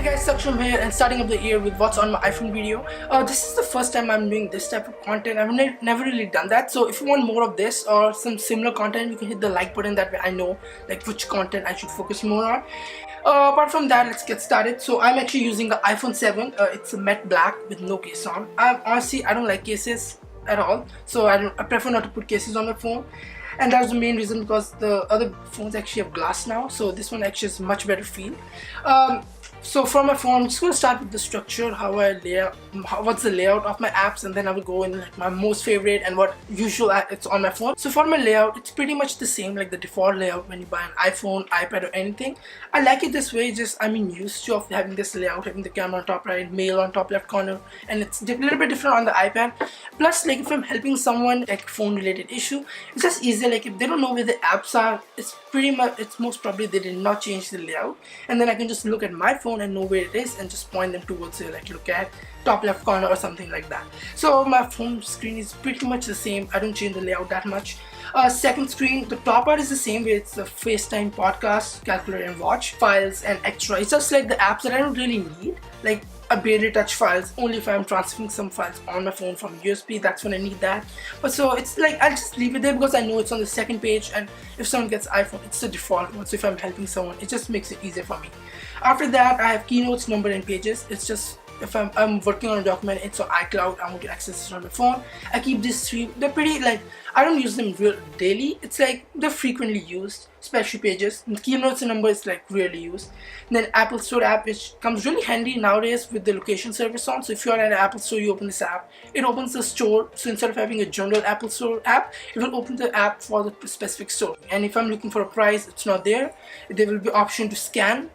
guys, Saksham here and starting up the year with what's on my iPhone video. This is the first time I'm doing this type of content. I've never really done that. So if you want more of this or some similar content, you can hit the like button. That way I know like which content I should focus more on. Apart from that, let's get started. So I'm actually using the iPhone 7. It's a matte black with no case on. Honestly, I don't like cases at all. So I prefer not to put cases on my phone. And that's the main reason, because the other phones actually have glass now, so this one actually has much better feel. So for my phone, I'm just going to start with the structure, how I lay out, what's the layout of my apps, and then I will go in like my most favorite and what usual it's on my phone. So for my layout, it's pretty much the same like the default layout when you buy an iPhone, iPad or anything. I like it this way, just used to of having this layout, having the camera on top right, mail on top left corner, and it's a little bit different on the iPad. Plus, like if I'm helping someone like phone related issue, it's just easier. Like if they don't know where the apps are, it's most probably they did not change the layout, and then I can just look at my phone and know where it is and just point them towards it, like look at top left corner or something like that. So my phone screen is pretty much the same. I don't change the layout that much. Second screen, the top part is the same way. It's the FaceTime, podcast, calculator and watch, files and extra. It's just like the apps that I don't really need. Like I barely touch files, only if I'm transferring some files on my phone from USB, that's when I need that. But so it's like I'll just leave it there because I know it's on the second page, and if someone gets iPhone, it's the default one. So if I'm helping someone, it just makes it easier for me. After that, I have keynotes, number and pages. It's just if I'm working on a document, it's on iCloud, I want to access it on my phone. I keep these three. They're pretty, like, I don't use them real daily. It's like they're frequently used, especially pages. And keynotes and number is like rarely used. And then Apple Store app, which comes really handy nowadays with the location service on. So if you're at an Apple Store, you open this app, it opens the store. So instead of having a general Apple Store app, it will open the app for the specific store. And if I'm looking for a price, it's not there. There will be option to scan.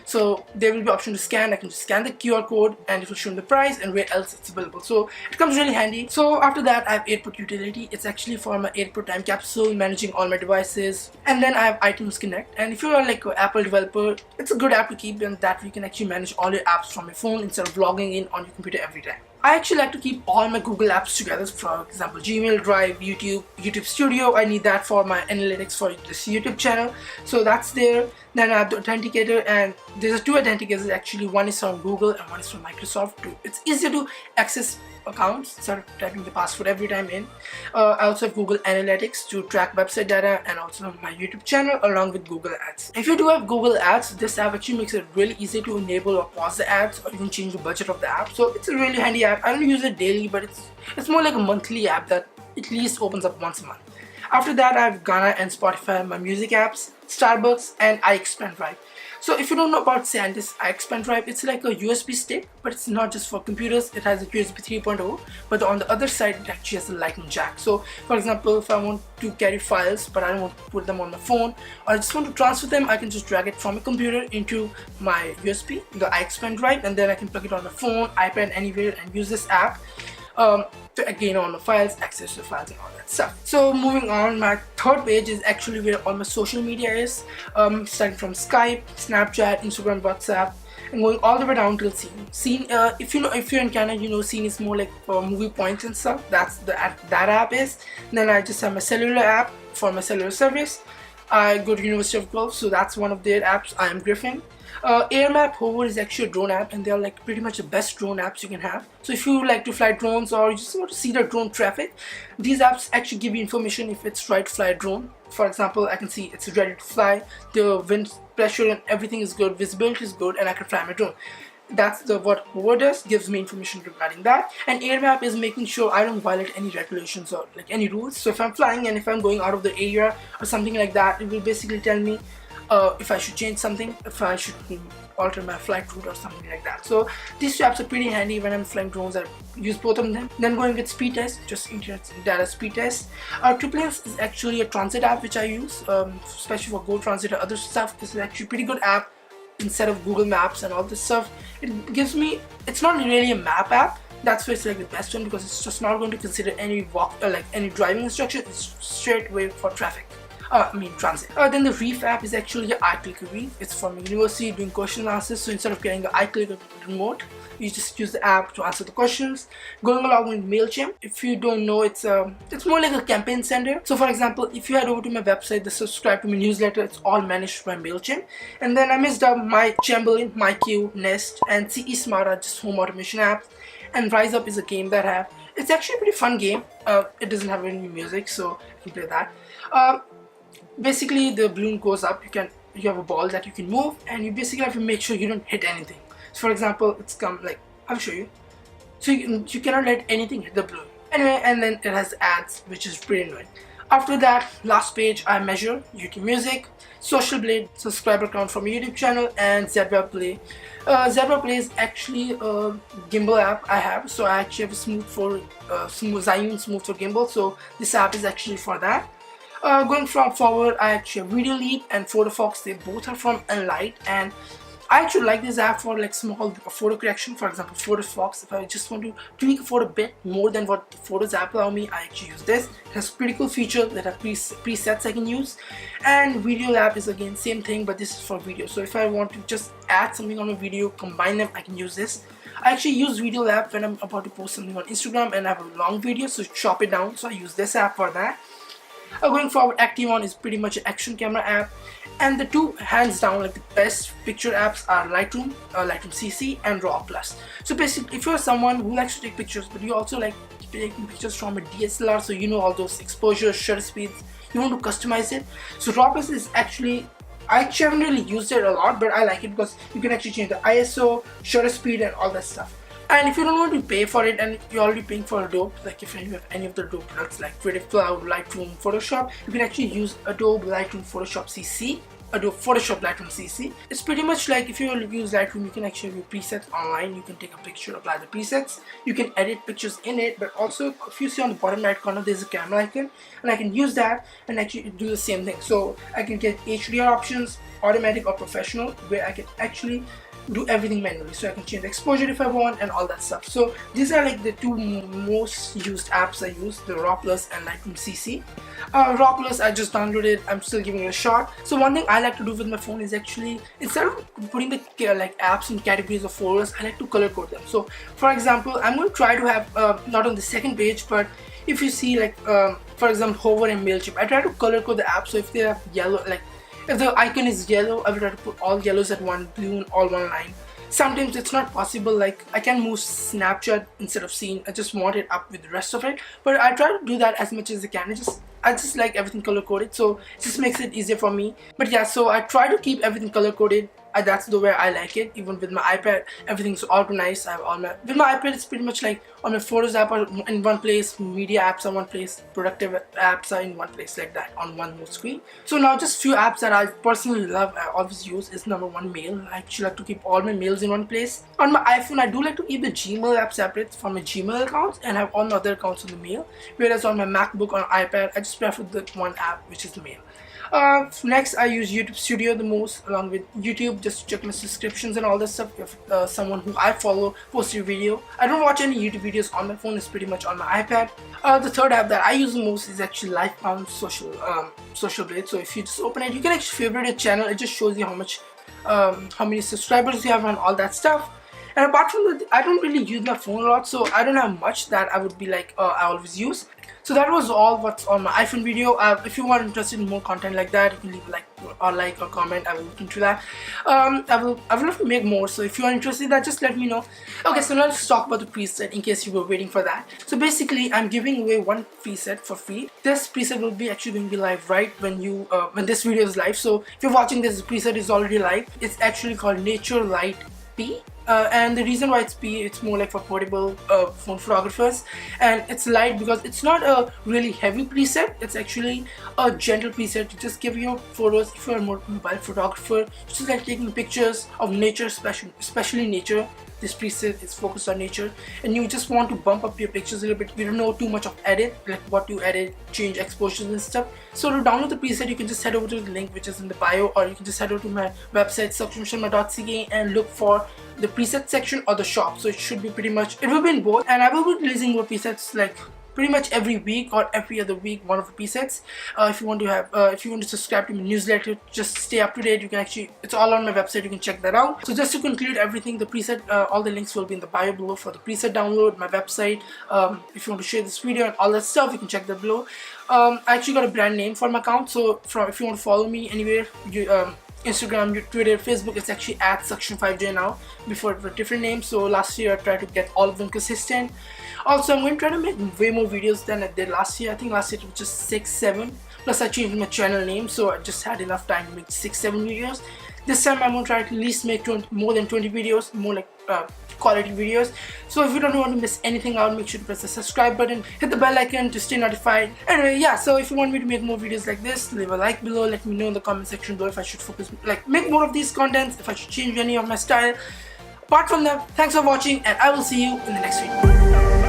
So there will be option to scan. I can just scan the QR code and it will show me the price and where else it's available. So it comes really handy. So after that, I have AirPort utility. It's actually for my AirPort time capsule, managing all my devices. And then I have iTunes Connect. And if you're like an Apple developer, it's a good app to keep, and that you can actually manage all your apps from your phone instead of logging in on your computer every time. I actually like to keep all my Google apps together. For example, Gmail, Drive, YouTube Studio. I need that for my analytics for this YouTube channel. So that's there. Then I have the authenticator, and there's two authenticators actually. One is from Google and one is from Microsoft too. It's easier to access accounts instead of typing the password every time in. I also have Google Analytics to track website data, and also my YouTube channel along with Google Ads. If you do have Google Ads, this app actually makes it really easy to enable or pause the ads or even change the budget of the app. So it's a really handy app. I don't use it daily, but it's more like a monthly app that at least opens up once a month. After that, I have Ghana and Spotify, my music apps, Starbucks and iXpand Drive. So if you don't know about SanDisk iXpand Drive, it's like a USB stick, but it's not just for computers. It has a USB 3.0, but on the other side, it actually has a Lightning jack. So for example, if I want to carry files, but I don't want to put them on my phone, or I just want to transfer them, I can just drag it from a computer into my USB, the iXpand Drive, and then I can plug it on my phone, iPad, anywhere, and use this app to again on the files, access the files and all that stuff. So moving on, my third page is actually where all my social media is, starting from Skype, Snapchat, Instagram, WhatsApp, and going all the way down till Scene. Scene, if you're in Canada, you know Scene is more like for movie points and stuff. That's that app is. And then I just have my cellular app for my cellular service. I go to University of Guelph, so that's one of their apps. I am Griffin. AirMap Hover is actually a drone app, and they are like pretty much the best drone apps you can have. So if you like to fly drones or you just want to see the drone traffic, these apps actually give you information if it's right to fly a drone. For example, I can see it's ready to fly, the wind pressure and everything is good, visibility is good, and I can fly my drone. That's what Hover does, gives me information regarding that. And AirMap is making sure I don't violate any regulations or like any rules. So if I'm flying and if I'm going out of the area or something like that, it will basically tell me if I should change something, if I should alter my flight route or something like that. So these two apps are pretty handy when I'm flying drones. I use both of them. Then going with speed test, just internet data speed test. Triplanes is actually a transit app which I use, especially for Go Transit or other stuff. This is actually a pretty good app instead of Google Maps and all this stuff. It gives me, it's not really a map app. That's why it's like the best one, because it's just not going to consider any walk or like any driving instruction. It's straight away for traffic. transit. Then the Reef app is actually an iClicker Reef. It's from a university doing question and answers. So instead of getting the iClicker remote, you just use the app to answer the questions. Going along with MailChimp, if you don't know, it's more like a campaign sender. So for example, if you head over to my website, the subscribe to my newsletter, it's all managed by MailChimp. And then I mixed up my Chamberlain, MyQ, Nest, and CE Smart are just home automation apps. And Rise Up is a game that I have. It's actually a pretty fun game. It doesn't have any music, so you can play that. Basically, the balloon goes up. You have a ball that you can move, and you basically have to make sure you don't hit anything. So for example, I'll show you. So you cannot let anything hit the balloon. Anyway, and then it has ads, which is pretty annoying. After that, last page, I measure YouTube Music, Social Blade, subscriber count from a YouTube channel, and Zebra Play. Zebra Play is actually a gimbal app I have, so I actually have a Smooth for gimbal, so this app is actually for that. Going from forward, I actually have Video Leap and Photo Fox. They both are from Enlight, and I actually like this app for like small photo correction. For example, Photo Fox, if I just want to tweak a photo a bit more than what the Photos app allow me, I actually use this. It has pretty cool features that are presets I can use. And Video Lab is again same thing, but this is for video. So if I want to just add something on a video, combine them, I can use this. I actually use Video Lab when I'm about to post something on Instagram and I have a long video, so chop it down. So I use this app for that. Going forward, Activon is pretty much an action camera app, and the two hands down like the best picture apps are Lightroom, Lightroom CC, and RAW Plus. So basically, if you're someone who likes to take pictures but you also like taking pictures from a DSLR, so you know all those exposure, shutter speeds, you want to customize it. So RAW Plus is actually, I actually haven't really used it a lot, but I like it because you can actually change the ISO, shutter speed, and all that stuff. And if you don't want to pay for it and you're already paying for Adobe, like if you have any of the Adobe products like Creative Cloud, Lightroom, Photoshop, you can actually use Adobe Lightroom Photoshop CC, Adobe Photoshop Lightroom CC. It's pretty much like if you use Lightroom, you can actually have your presets online. You can take a picture, apply the presets. You can edit pictures in it, but also if you see on the bottom right corner, there's a camera icon, and I can use that and actually do the same thing. So I can get HDR options, automatic or professional, where I can actually do everything manually. So I can change the exposure if I want and all that stuff. So these are like the two most used apps I use, the RAW Plus and Lightroom CC. RAW Plus I just downloaded, I'm still giving it a shot. So one thing I like to do with my phone is actually, instead of putting the like apps in categories of folders, I like to color code them. So for example, I'm going to try to have not on the second page, but if you see like for example Hover and MailChimp, I try to color code the app. So if they have yellow, like if the icon is yellow, I will try to put all yellows at one, blue in all one line. Sometimes it's not possible, like I can move Snapchat instead of scene. I just want it up with the rest of it, but I try to do that as much as I can. I just like everything color coded, so it just makes it easier for me. But yeah, so I try to keep everything color coded. That's the way I like it. Even with my iPad, everything's organized. I have all my, with my iPad it's pretty much like on my Photos app are in one place, media apps are one place, productive apps are in one place, like that on one more screen. So now just few apps that I personally love, I always use is number one, Mail. I actually like to keep all my mails in one place. On my iPhone, I do like to keep the Gmail app separate from my Gmail accounts and have all my other accounts on the Mail. Whereas on my MacBook or iPad, I just prefer the one app, which is the Mail. Next, I use YouTube Studio the most, along with YouTube, just to check my subscriptions and all that stuff. If someone who I follow posts a video, I don't watch any YouTube videos on my phone. It's pretty much on my iPad. The third app that I use the most is actually iPhone Social Blade. So if you just open it, you can actually favorite a channel. It just shows you how many subscribers you have and all that stuff. And apart from that, I don't really use my phone a lot, so I don't have much that I would be like I always use. So that was all what's on my iPhone video. If you are interested in more content like that, you can leave a like or comment. I will look into that. I will love to make more, so if you are interested in that, just let me know. Okay, so now let's talk about the preset in case you were waiting for that. So basically, I'm giving away one preset for free. This preset will be actually going to be live right when this video is live. So if you're watching this, preset is already live. It's actually called Nature Light P. And the reason why it's P, it's more like for portable phone photographers, and it's light because it's not a really heavy preset. It's actually a gentle preset to just give your photos. If you're a more mobile photographer, just like taking pictures of nature, especially nature. This preset is focused on nature, and you just want to bump up your pictures a little bit. You don't know too much of edit, like what to edit, change exposures and stuff. So to download the preset, you can just head over to the link which is in the bio, or you can just head over to my website sakshamsharma.ca and look for the preset section or the shop. So it should be pretty much, it will be in both, and I will be releasing more presets like pretty much every week or every other week one of the presets. If you want to subscribe to my newsletter, just stay up to date, you can actually, it's all on my website, you can check that out. So just to conclude everything, the preset, all the links will be in the bio below for the preset download, my website. If you want to share this video and all that stuff, you can check that below. I actually got a brand name for my account, so if you want to follow me anywhere, Instagram, Twitter, Facebook, it's actually at Saksham5j now. Before it was a different name, so last year I tried to get all of them consistent. Also, I'm going to try to make way more videos than I did last year. I think last year it was just 6, 7. Plus I changed my channel name, so I just had enough time to make 6, 7 videos. This time I'm going to try to at least make more than 20 videos, more like quality videos. So if you don't want to miss anything out, make sure to press the subscribe button, hit the bell icon to stay notified. Anyway, yeah, so if you want me to make more videos like this, leave a like below, let me know in the comment section below if I should focus, like, make more of these contents, if I should change any of my style. Apart from that, thanks for watching, and I will see you in the next video.